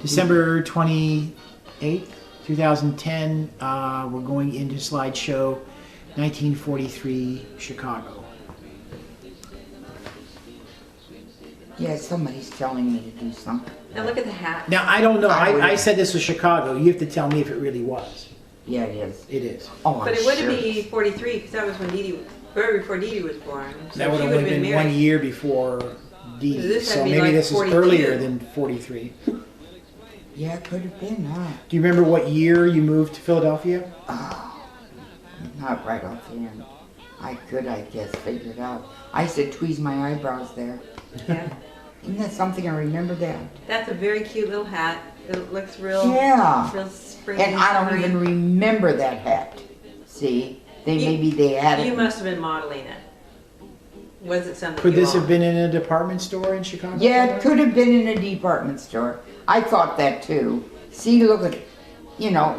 December 28th, 2010, we're going into slideshow 1943 Chicago. Yeah, somebody's telling me to do something. Now look at the hat. Now, I don't know. I said this was Chicago. You have to tell me if it really was. Yeah, it is. It is. Oh, But I'm it wouldn't sure be 43 because that was when Dee Dee, right before Dee Dee was born. So That would she have would only have been married. 1 year before Dee Dee. This had So to be maybe like this is 42. earlier than 43. Yeah, it could have been, huh? Do you remember what year you moved to Philadelphia? Oh, not right offhand. I could, I guess, figure it out. I used to tweeze my eyebrows there. Yeah. Isn't that something? I remember that. That's a very cute little hat. It looks real, Yeah. real springy. And I don't summery. even remember that hat. See? Maybe they had it. You must have been modeling it. Was it something Could you this have owned? been in a department store in Chicago? Yeah, it could have been in a department store. I thought that too. See, look at,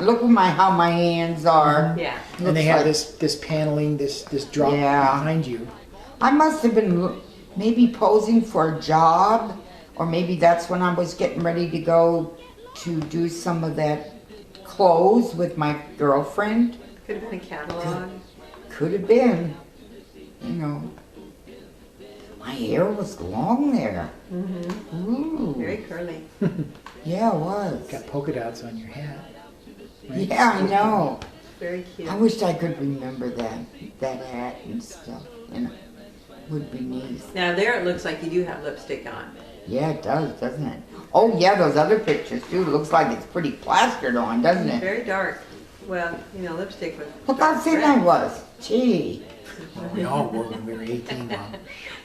look at how my hands are. Yeah. And they Looks have like- this paneling, this drop Yeah. behind you. I must have been maybe posing for a job, or maybe that's when I was getting ready to go to do some of that clothes with my girlfriend. Could have been a catalog. Could have been, My hair was long there. Ooh. Very curly. Yeah, it was. Got polka dots on your hat. Right? Yeah, I know. Very cute. I wished I could remember that hat and stuff. Would be nice. Now there it looks like you do have lipstick on. Yeah, it does, doesn't it? Oh yeah, those other pictures too. Looks like it's pretty plastered on, doesn't it? Very dark. Well, lipstick with. Look how dark thin red. I was. Gee. Well, we all were when we were 18, Mom.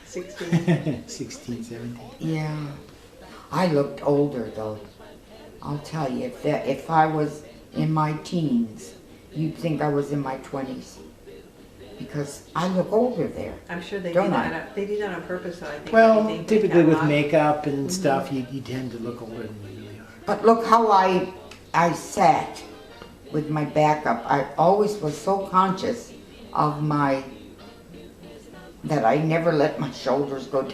16. 16, 17. Yeah. I looked older though. I'll tell you, if I was in my teens, you'd think I was in my 20s. Because I look older there. I'm sure they do Don't I? that. They do that on purpose, though. I think. Well, They typically with catalog. makeup and stuff, you tend to look older than you really are. But look how I sat with my back up. I always was so conscious of that I never let my shoulders go down.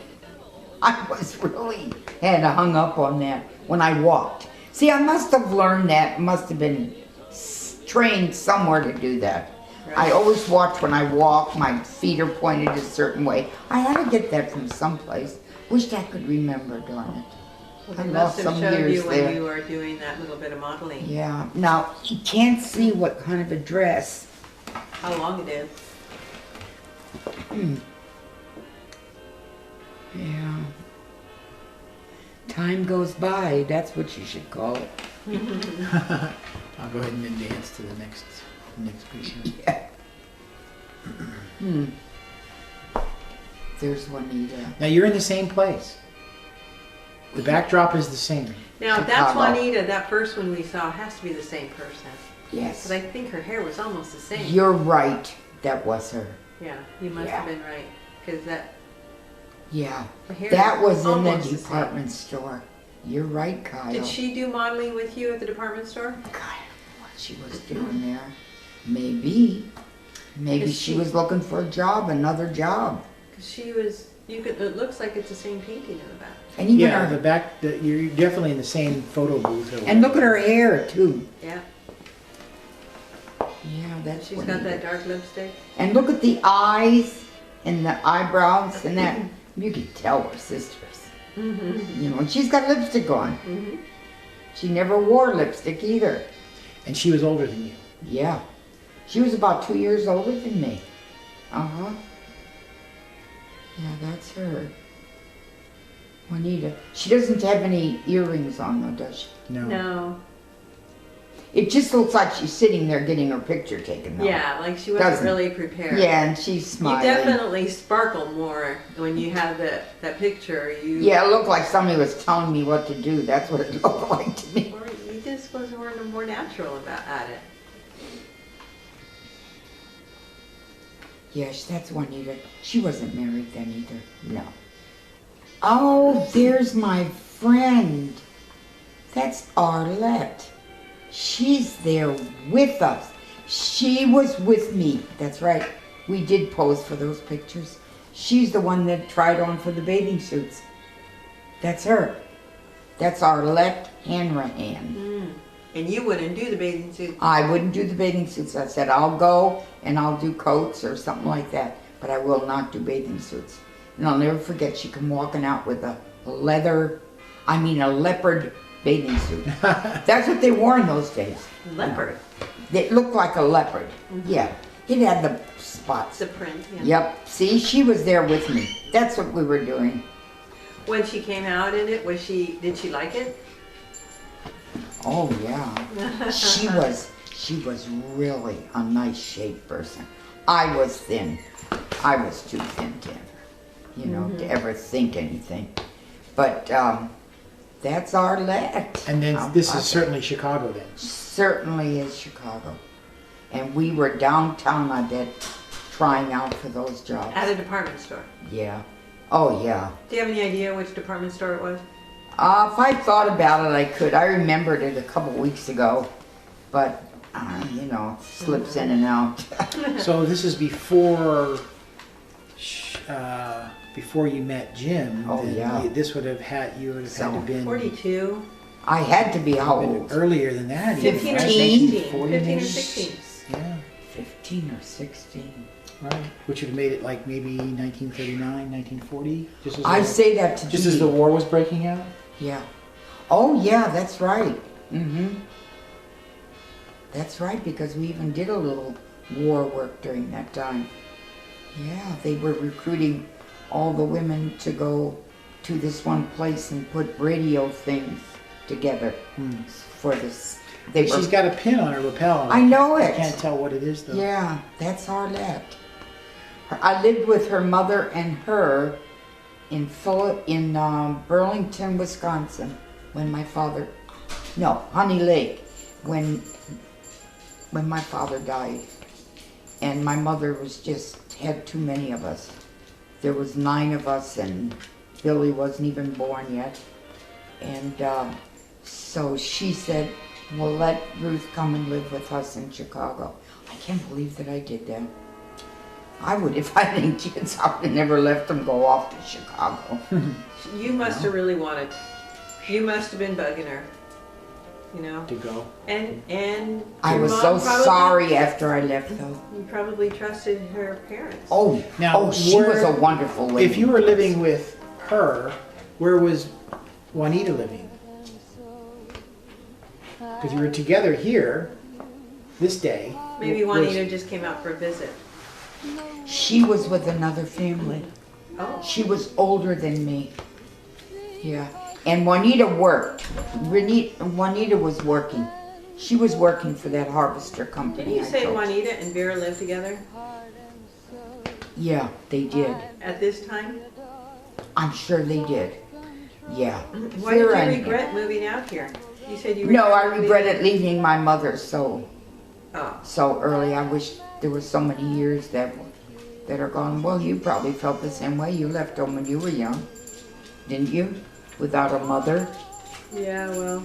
I was really had hung up on that when I walked. See, I must have learned that, must have been trained somewhere to do that. I always watch when I walk, my feet are pointed a certain way. I had to get that from someplace. Wished I could remember, darn it. Well, I they lost must have some showed years you when there. you were doing that little bit of modeling. Yeah. Now, you can't see what kind of a dress. How long it is. Yeah. Time goes by, that's what you should call it. I'll go ahead and advance to the next picture. Yeah. There's Juanita. Now you're in the same place. The backdrop is the same. Now, that's Chicago. Juanita. That first one we saw has to be the same person. Yes. But I think her hair was almost the same. You're right. That was her. Yeah, you must have been right. Because that Yeah. her hair That was in the almost the same. department store. You're right, Kyle. Did she do modeling with you at the department store? God, I don't know what she was doing there. Maybe. Maybe Is she she- was looking for a job, another job. Because she was. It looks like it's the same painting in the back. And even Yeah, her. the back. You're definitely in the same photo booth. And look at her hair too. Yeah. Yeah, that's She's Juanita. got that dark lipstick. And look at the eyes and the eyebrows and that. You can tell we're sisters. Mm-hmm. And she's got lipstick on. Mm-hmm. She never wore lipstick either. And she was older than you. Yeah. She was about 2 years older than me. Uh-huh. Yeah, that's her. Juanita. She doesn't have any earrings on though, does she? No. No. It just looks like she's sitting there getting her picture taken. Though. Yeah, like she wasn't Doesn't. really prepared. Yeah, and she's You smiling. definitely sparkle more when you have that picture. Yeah, it looked like somebody was telling me what to do. That's what it looked like to me. Or you just was more natural at it. Yes, that's Juanita. She wasn't married then either. No. Oh, there's my friend. That's Arlette. She's there with us. She was with me. That's right. We did pose for those pictures. She's the one that tried on for the bathing suits. That's her. That's Arlette Hanrahan. And you wouldn't do the bathing suit. I wouldn't do the bathing suits. I said, I'll go and I'll do coats or something like that, but I will not do bathing suits. And I'll never forget, she come walking out with a leopard bathing suit. That's what they wore in those days. Leopard. It looked like a leopard. Yeah, it had the spots. The print. Yeah. Yep, see, she was there with me. That's what we were doing. When she came out in it, did she like it? Oh yeah, she was really a nice shaped person. I was thin. I was too thin to ever think anything. But that's Arlette. And then this is certainly Chicago then. Certainly is Chicago. And we were downtown, I bet, trying out for those jobs. At a department store. Yeah. Oh yeah. Do you have any idea which department store it was? If I thought about it, I could. I remembered it a couple weeks ago, but it slips in and out. So this is before you met Jim. Oh, then yeah. This would have had to have been 42. I had to be how old? earlier than that. 15 or 15? 16. 40 15 or maybe? 16. Yeah, 15 or 16. right. Which would have made it like maybe 1939, 1940. I say that to just Dee. as the war was breaking out. Yeah. Oh yeah, that's right. That's right, because we even did a little war work during that time. Yeah, they were recruiting all the women to go to this one place and put radio things together for this. She's got a pin on her lapel. I know it. I can't tell what it is though. Yeah, that's Arlette. I lived with her mother and her in Burlington, Wisconsin, when my father, Honey Lake, when my father died, and my mother had too many of us. There was 9 of us, and Billy wasn't even born yet, and so she said, "Well, let Ruth come and live with us in Chicago." I can't believe that I did that. I would, if I had any kids, I would have never let them go off to Chicago. You must have really wanted. You must have been bugging her. To go. And I your was mom so probably- sorry after I left, though. You probably trusted her parents. She was a wonderful lady. If you were living with her, where was Juanita living? Because you were together here this day. Maybe Juanita just came out for a visit. She was with another family. Oh. She was older than me. Yeah. And Juanita worked. Juanita was working. She was working for that harvester company. Didn't you I say told Juanita and Vera lived together Yeah, they did. at this time? I'm sure they did. Yeah. Why did you Vera and- regret moving out here? You said you No, I moving- regretted leaving my mother so Oh. early. I wish there were so many years that are gone. Well, you probably felt the same way. You left home when you were young, didn't you? Without a mother. Yeah, well,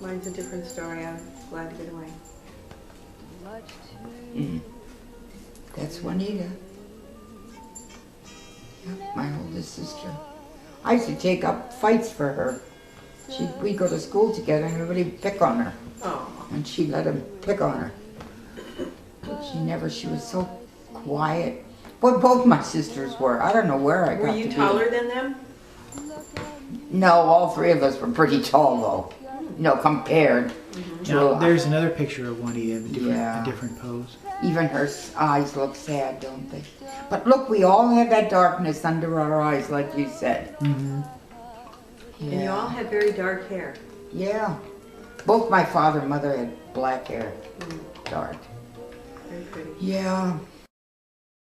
mine's a different story. I'm glad to get away. That's Juanita. Yeah, my oldest sister. I used to take up fights for her. We'd go to school together and everybody would pick on her. Oh. And she let them pick on her. She was so quiet. But both my sisters were. I don't know where I got Were to you be. taller than them? No, all 3 of us were pretty tall though. Compared to Now, a- there's another picture of Juanita in Yeah. a different pose. even her eyes look sad, don't they? But look, we all have that darkness under our eyes, like you said. Mm-hmm. And you all had very dark hair. Yeah. Both my father and mother had black hair, Mm, dark. very pretty. Yeah.